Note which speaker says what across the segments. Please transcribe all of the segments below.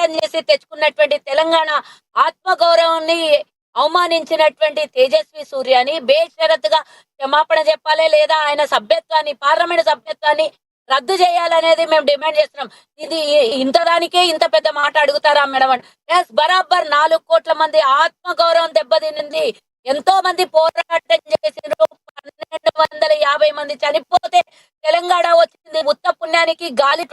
Speaker 1: పోరాటం చేసి తెచ్చుకున్నటువంటి తెలంగాణ ఆత్మగౌరవాన్ని అవమానించినటువంటి తేజస్వి సూర్యని బేషరతుగా క్షమాపణ చెప్పాలి, లేదా ఆయన సభ్యత్వాన్ని, పార్లమెంట్ సభ్యత్వాన్ని రద్దు చేయాలనేది మేము డిమాండ్ చేస్తున్నాం. ఇది ఇంత దానికే ఇంత పెద్ద మాట అడుగుతారా మేడం? ఎస్, బరాబర్ 4 కోట్ల మంది ఆత్మగౌరవం దెబ్బతినింది. ఎంతో మంది పోరాటం చేసినారు. 1250 మంది చనిపోతే తెలంగాణ వచ్చింది. ఉత్త పుణ్యానికి గాలి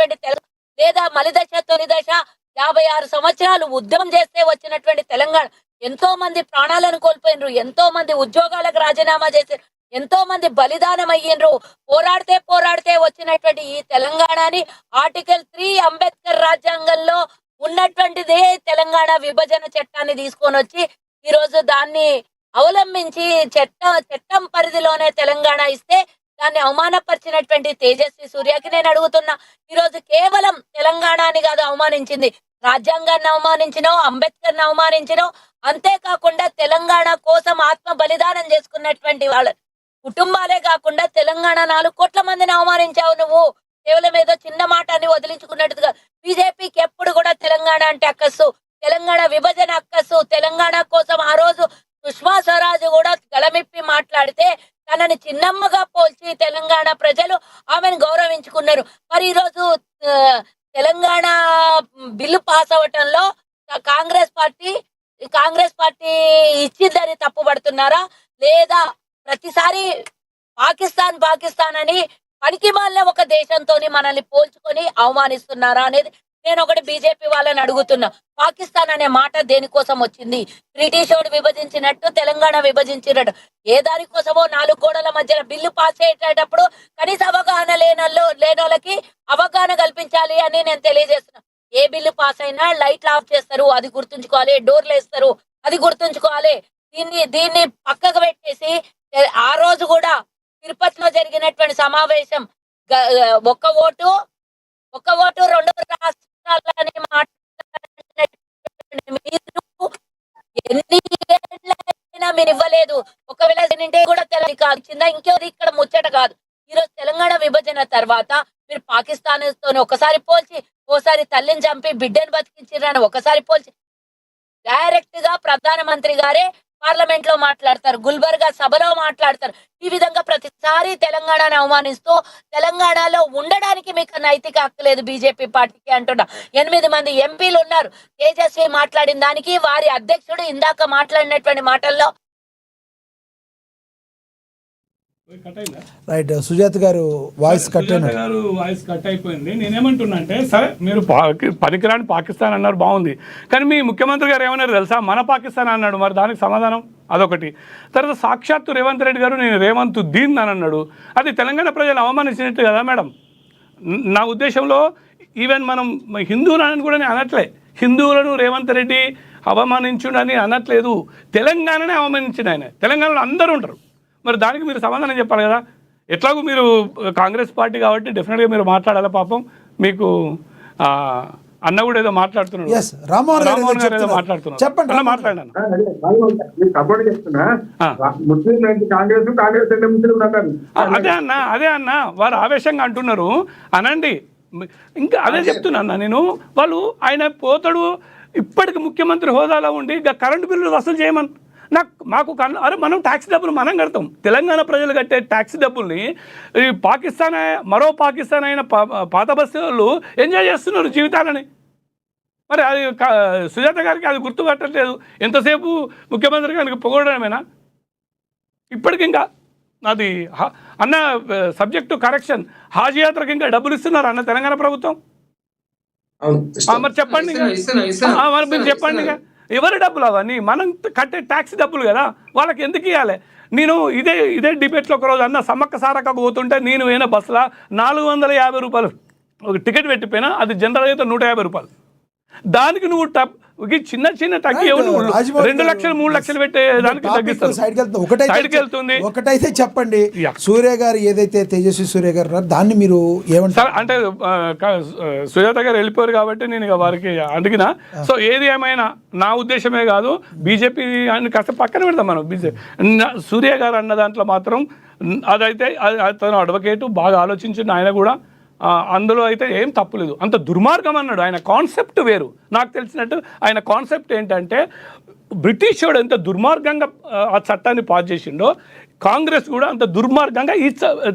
Speaker 1: లేదా మలిదశ తొలి దశ 56 సంవత్సరాలు ఉద్యమం చేస్తే వచ్చినటువంటి తెలంగాణ. ఎంతో మంది ప్రాణాలను కోల్పోయినరు, ఎంతో మంది ఉద్యోగాలకు రాజీనామా చేశారు, ఎంతో మంది బలిదానం అయ్యిండ్రు. పోరాడితే వచ్చినటువంటి ఈ తెలంగాణని ఆర్టికల్ 3 అంబేద్కర్ రాజ్యాంగంలో ఉన్నటువంటిదే తెలంగాణ విభజన చట్టాన్ని తీసుకొని వచ్చి ఈరోజు దాన్ని అవలంబించి చట్టం పరిధిలోనే తెలంగాణ ఇస్తే దాన్ని అవమానపరిచినటువంటి తేజస్వి సూర్యకి నేను అడుగుతున్నా, ఈరోజు కేవలం తెలంగాణని కాదు అవమానించింది, రాజ్యాంగాన్ని అవమానించినావు, అంబేద్కర్ని అవమానించినావు. అంతేకాకుండా తెలంగాణ కోసం ఆత్మ బలిదానం చేసుకున్నటువంటి వాళ్ళ కుటుంబాలే కాకుండా తెలంగాణ 4 కోట్ల మందిని అవమానించావు నువ్వు. కేవలం ఏదో చిన్న మాట అని వదిలించుకున్నట్టుగా. బీజేపీకి ఎప్పుడు కూడా తెలంగాణ అంటే అక్కసు, తెలంగాణ విభజన అక్కసు. తెలంగాణ కోసం ఆ రోజు సుష్మా స్వరాజ్ కూడా గళమిప్పి మాట్లాడితే తనని చిన్నమ్మగా పోల్చి తెలంగాణ ప్రజలు ఆమెను గౌరవించుకున్నారు. మరి ఈరోజు తెలంగాణ బిల్లు పాస్ అవటంలో కాంగ్రెస్ పార్టీ ఇచ్చిందని తప్పుపడుతున్నారా, లేదా ప్రతిసారి పాకిస్తాన్ అని పనికి మాలిన ఒక దేశంతో మనల్ని పోల్చుకొని అవమానిస్తున్నారా అనేది నేను ఒకటి బీజేపీ వాళ్ళని అడుగుతున్నా. పాకిస్తాన్ అనే మాట దేనికోసం వచ్చింది? బ్రిటిష్ వాడు విభజించినట్టు తెలంగాణ విభజించినట్టు ఏ దానికోసమో 4 గోడల మధ్య బిల్లు పాస్ చేసేటప్పుడు కనీస అవగాహన లేనోళ్ళకి అవగాహన కల్పించాలి అని నేను తెలియజేస్తున్నా. ఏ బిల్లు పాస్ అయినా లైట్లు ఆఫ్ చేస్తారు, అది గుర్తుంచుకోవాలి. డోర్లు వేస్తారు, అది గుర్తుంచుకోవాలి. దీన్ని పక్కకు పెట్టేసి ఆ రోజు కూడా తిరుపతిలో జరిగినటువంటి సమావేశం ఒక్క ఓటు 2 రాష్ట్రాలని ఎన్ని ఏళ్ళైనా మీరు ఇవ్వలేదు. ఒకవేళ కూడా తెలంగాణ కాదు చిందా ఇంకేది ఇక్కడ ముచ్చట కాదు. ఈరోజు తెలంగాణ విభజన తర్వాత మీరు పాకిస్తాన్ తో ఒకసారి పోల్చి, ఓసారి తల్లిని చంపి బిడ్డను బతికించారని ఒకసారి పోల్చి, డైరెక్ట్ గా ప్రధానమంత్రి గారే పార్లమెంట్ లో మాట్లాడతారు, గుల్బర్గా సభలో మాట్లాడతారు. ఈ విధంగా ప్రతిసారి తెలంగాణను అవమానిస్తూ తెలంగాణలో ఉండడానికి మీకు నైతిక హక్కు లేదు బీజేపీ పార్టీకి అంటున్నా. 8 మంది ఎంపీలు ఉన్నారు. తేజస్వి మాట్లాడిన దానికి వారి అధ్యక్షుడు ఇందాక మాట్లాడినటువంటి మాటల్లో
Speaker 2: రైట్. సుజాత గారు వాయిస్
Speaker 3: కట్ అయిపోయింది. నేనేమంటున్నా అంటే, సరే మీరు పనికిరాని పాకిస్తాన్ అన్నారు, బాగుంది. కానీ మీ ముఖ్యమంత్రి గారు ఏమన్నారు తెలుసా? మన పాకిస్తాన్ అన్నాడు. మరి దానికి సమాధానం అదొకటి. తర్వాత సాక్షాత్తు రేవంత్ రెడ్డి గారు నేను రేవంత్ దీన్ అని అన్నాడు. అది తెలంగాణ ప్రజలు అవమానించినట్టు కదా మేడం. నా ఉద్దేశంలో ఈవెన్ మనం హిందువులని కూడా నేను అనట్లే, హిందువులను రేవంత్ రెడ్డి అవమానించుడని అనట్లేదు. తెలంగాణనే అవమానించిన ఆయన. తెలంగాణలో అందరూ ఉంటారు. మరి దానికి మీరు సమాధానం చెప్పాలి కదా. ఎట్లాగూ మీరు కాంగ్రెస్ పార్టీ కాబట్టి డెఫినెట్గా మీరు మాట్లాడాలి. పాపం మీకు అన్న కూడా ఏదో మాట్లాడుతున్నాడు, రామ్మోహన్ గారు ఏదో మాట్లాడుతున్నారు. చెప్పండి, అలా మాట్లాడాను. అదే అన్న వారు ఆవేశంగా అంటున్నారు అనండి. ఇంకా అదే చెప్తున్నా అన్న నేను. వాళ్ళు ఆయన పోతాడు ఇప్పటికి ముఖ్యమంత్రి హోదాలో ఉండి కరెంటు బిల్లులు వసూలు చేయమని మాకు అరే మనం ట్యాక్స్ డబ్బులు మనం కడతాం. తెలంగాణ ప్రజలు కట్టే ట్యాక్స్ డబ్బుల్ని ఈ మరో పాకిస్తాన్ అయిన పాత బస్తీ వాళ్ళు ఎంజాయ్ చేస్తున్నారు జీవితాలని. మరి అది సుజాత గారికి అది గుర్తుపట్టట్లేదు. ఎంతసేపు ముఖ్యమంత్రి గారికి పొగడమేనా? ఇప్పటికి ఇంకా అది అన్న సబ్జెక్టు కరెక్షన్, హాజ్ యాత్రకి ఇంకా డబ్బులు ఇస్తున్నారు అన్న తెలంగాణ ప్రభుత్వం. మరి చెప్పండి, మరి మీరు చెప్పండి. ఎవరి డబ్బులు అవన్నీ? మనం కట్టే ట్యాక్స్ డబ్బులు కదా, వాళ్ళకి ఎందుకు ఇవ్వాలి? నేను ఇదే డిబేట్లో ఒకరోజు అన్న సమ్మక్క సారక్కకు పోతుంటే నేను పోయిన బస్సులో 450 రూపాయలు ఒక టికెట్ పెట్టిపోయినా, అది జనరల్ అయితే 150 రూపాయలు. దానికి నువ్వు చిన్న తగ్గి 2 లక్షలు 3 లక్షలు పెట్టే దానికి తగ్గిస్తుంది.
Speaker 2: ఒకటైతే చెప్పండి, సూర్య గారు ఏదైతే తేజస్వి సూర్య గారు దాన్ని మీరు ఏమంటారు?
Speaker 3: అంటే సుజాత గారు వెళ్ళిపోయారు కాబట్టి నేను ఇక వారికి అడిగిన. సో ఏది ఏమైనా నా ఉద్దేశమే కాదు, బీజేపీ అని కాస్త పక్కన పెడతాం మనం. బీజేపీ సూర్య గారు అన్న దాంట్లో మాత్రం అదైతే అతను అడ్వకేటు, బాగా ఆలోచించిన ఆయన కూడా అందులో అయితే ఏం తప్పులేదు. అంత దుర్మార్గం అన్నాడు. ఆయన కాన్సెప్ట్ వేరు. నాకు తెలిసినట్టు ఆయన కాన్సెప్ట్ ఏంటంటే బ్రిటిష్ వాడు ఎంత దుర్మార్గంగా ఆ చట్టాన్ని పాస్ చేసిండో కాంగ్రెస్ కూడా అంత దుర్మార్గంగా ఈ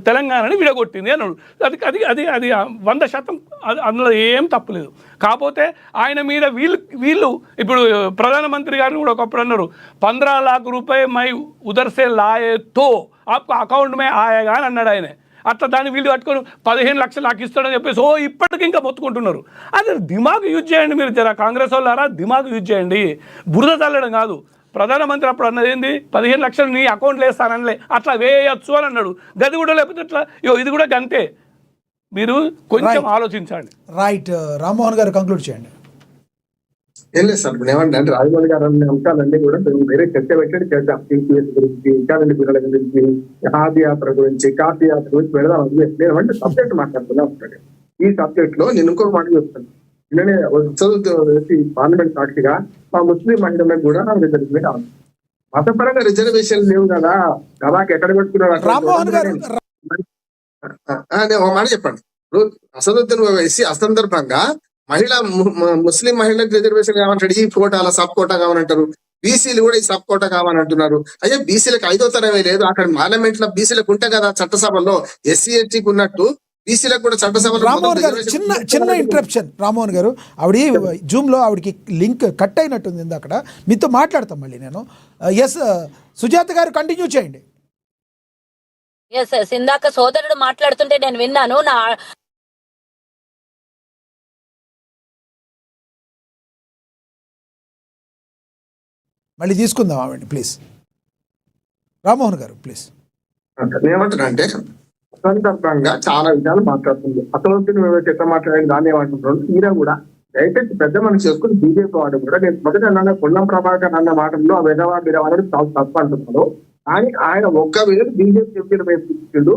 Speaker 3: తెలంగాణని విడగొట్టింది అన్నాడు. అది అది అది అది 100% అందులో ఏం తప్పులేదు. కాకపోతే ఆయన మీద వీళ్ళు ఇప్పుడు ప్రధానమంత్రి గారు కూడా ఒకప్పుడు అన్నారు 15 लाख रुपए మై ఉదర్ సే లాయే తో ఆప్కో అకౌంట్ మే ఆయేగా అని అన్నాడు ఆయన. అట్లా దాన్ని వీళ్ళు కట్టుకొని 15 లక్షలు నాకు ఇస్తాడని చెప్పేసి ఇప్పటికి ఇంకా మొత్తుకుంటున్నారు. అది దిమాగ్ యూజ్ చేయండి మీరు, జర కాంగ్రెస్ వాళ్ళారా దిమాగ్ యూజ్ చేయండి, బురద చల్లడం కాదు. ప్రధానమంత్రి అప్పుడు అన్నది ఏంది 15 లక్షలు నీ అకౌంట్లో వేస్తానలే, అట్లా వేయచ్చు అని అన్నాడు. గది కూడా లేకపోతే ఇట్లా ఇది కూడా గంతే. మీరు కొంచెం ఆలోచించండి.
Speaker 2: రైట్, రామ్మోహన్ గారు కంక్లూడ్ చేయండి.
Speaker 4: ఏం లేదు సార్, ఇప్పుడు ఏమంటే అంటే రాజమౌళి గారు అనే అంశాలన్నీ కూడా మేము వేరే చర్చ పెట్టండి చేద్దాం. టీపీఎస్ గురించి, విద్యార్థి పిల్లల గురించి, హాది యాత్ర గురించి, కాశీ యాత్ర గురించి పెడదాం. లేదంటే సబ్జెక్ట్ మాట్లాడుతున్నా ఉంటాడు. ఈ సబ్జెక్ట్ లో నేను ఇంకొక మాట చెప్తాను. నిన్ననే పార్లమెంట్ సాక్షిగా మా ముస్లిం మహిళలకు కూడా రిజర్వేషన్ కావాలి. మతపరంగా రిజర్వేషన్ లేవు కదా, గదాకి ఎక్కడ
Speaker 2: రామ్మోహన్ గారు
Speaker 4: పెట్టుకున్నారు. ఒక మాట చెప్పండి. ఇప్పుడు అసదుద్దీన్ ఓవైసీ అసందర్భంగా ముస్లిం మహిళలకు రిజర్వేషన్ కావాలంటాడు. ఈ కోటాల సబ్ కోటా కావాలంటారు. బీసీలు కూడా ఈ సబ్ కోటా కావాలంటున్నారు. అయ్యా బీసీలకు 5వ తరమే లేదు. అక్కడ పార్లమెంట్ లో బీసీలకు ఉంటాయి కదా చట్టసభలో, ఎస్సీ ఎస్టీకి ఉన్నట్టు బీసీలకు కూడా చట్టసభలో.
Speaker 2: రామ్మోహన్ గారు చిన్న ఇంటరప్షన్. రామ్మోహన్ గారు ఆవిడ జూమ్ లో ఆవిడకి లింక్ కట్ అయినట్టుంది అక్కడ, మీతో మాట్లాడతాం మళ్ళీ నేను. ఎస్ సుజాత గారు కంటిన్యూ చేయండి.
Speaker 1: ఎస్ ఇందాక సోదరుడు మాట్లాడుతుంటే నేను విన్నాను.
Speaker 2: మళ్ళీ తీసుకుందాం ఆవిడ ప్లీజ్. రామ్మోహన్ గారు ప్లీజ్.
Speaker 4: ఏమంటున్నా అంటే అసందర్భంగా చాలా విషయాలు మాట్లాడుతుంది. అసలు ఎట్లా మాట్లాడండి దాన్ని ఏమంటున్నాడు. ఈయన కూడా దయచేసి పెద్ద మనిషి చేసుకుని బీజేపీ వాడు కూడా నేను మొదట అన్న పొన్నం ప్రభాకర్ అన్న మాటల్లో ఆ విధవా బిరవాడు చాలా తప్పు అంటున్నాడు. కానీ ఆయన ఒక్కవేళ బీజేపీ ఎంపీలు వేసుకుంటుండు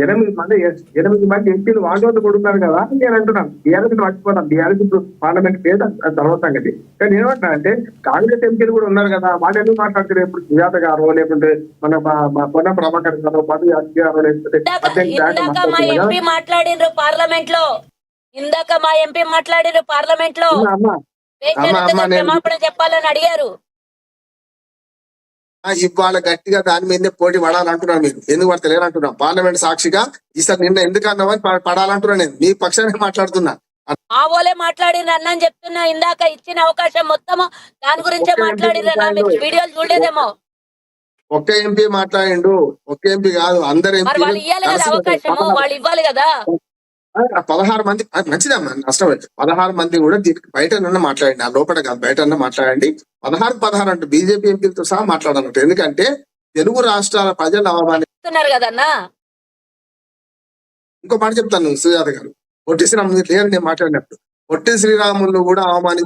Speaker 4: 8 మంది ఎంపీలు వాళ్ళు కూడా ఉన్నారు కదా అని నేను అంటున్నాను. టీఆర్ఎస్ మర్చిపోతాను. టీఆర్ఎస్ ఇప్పుడు పార్లమెంట్ లేదు, తర్వాత సంగతి. కానీ ఏమంటున్నా అంటే కాంగ్రెస్ ఎంపీలు కూడా ఉన్నారు కదా, వాళ్ళు ఎందుకు మాట్లాడుతున్నారు? ఇప్పుడు సుజాత గారు లేకుంటే మన పొన్నం ప్రభాకర్ గారు, మధు యాదవ్ గారు, లేకపోతే
Speaker 1: మాట్లాడినారు పార్లమెంట్ లో. ఇందాక మా ఎంపీ మాట్లాడినారు పార్లమెంట్ లో, క్షమాపణ చెప్పాలని అడిగారు.
Speaker 4: ఇవాళ గట్టిగా దాని మీదనే పోటీ పడాలంటున్నాను. మీరు ఎందుకు పడతలేరు అంటున్నా. పార్లమెంట్ సాక్షిగా ఈసారి నిన్న ఎందుకు అన్నామని పడాలంటున్నా. నేను మీ పక్షాన్ని మాట్లాడుతున్నా.
Speaker 1: ఆ ఓలే మాట్లాడిన అన్నని చెప్తున్నా. ఇందాక ఇచ్చిన అవకాశం మొత్తం దాని గురించే మాట్లాడిరన్నా. మీరు వీడియోలు చూడలేదేమో.
Speaker 4: ఒక్క ఎంపీ మాట్లాడిండు, ఒక్క ఎంపీ కాదు అందరు ఎంపీ.
Speaker 1: వాళ్ళు ఇవ్వాలి కదా అవకాశము, వాళ్ళు ఇవ్వాలి కదా.
Speaker 4: 16 మంది మంచిదమ్మా, నష్టం. 16 మంది కూడా దీనికి బయట మాట్లాడండి, ఆ లోపల కాదు బయట మాట్లాడండి. 16 అంటే బీజేపీ ఎంపీలతో సహా మాట్లాడాలంట. ఎందుకంటే తెలుగు రాష్ట్రాల ప్రజలు అవమానిస్తున్నారు
Speaker 1: కదన్నా.
Speaker 4: ఇంకో మాట చెప్తాను సుజాత గారు. పొట్టి శ్రీరాములు నేను మాట్లాడినప్పుడు పొట్టి శ్రీరాములు కూడా అవమానించి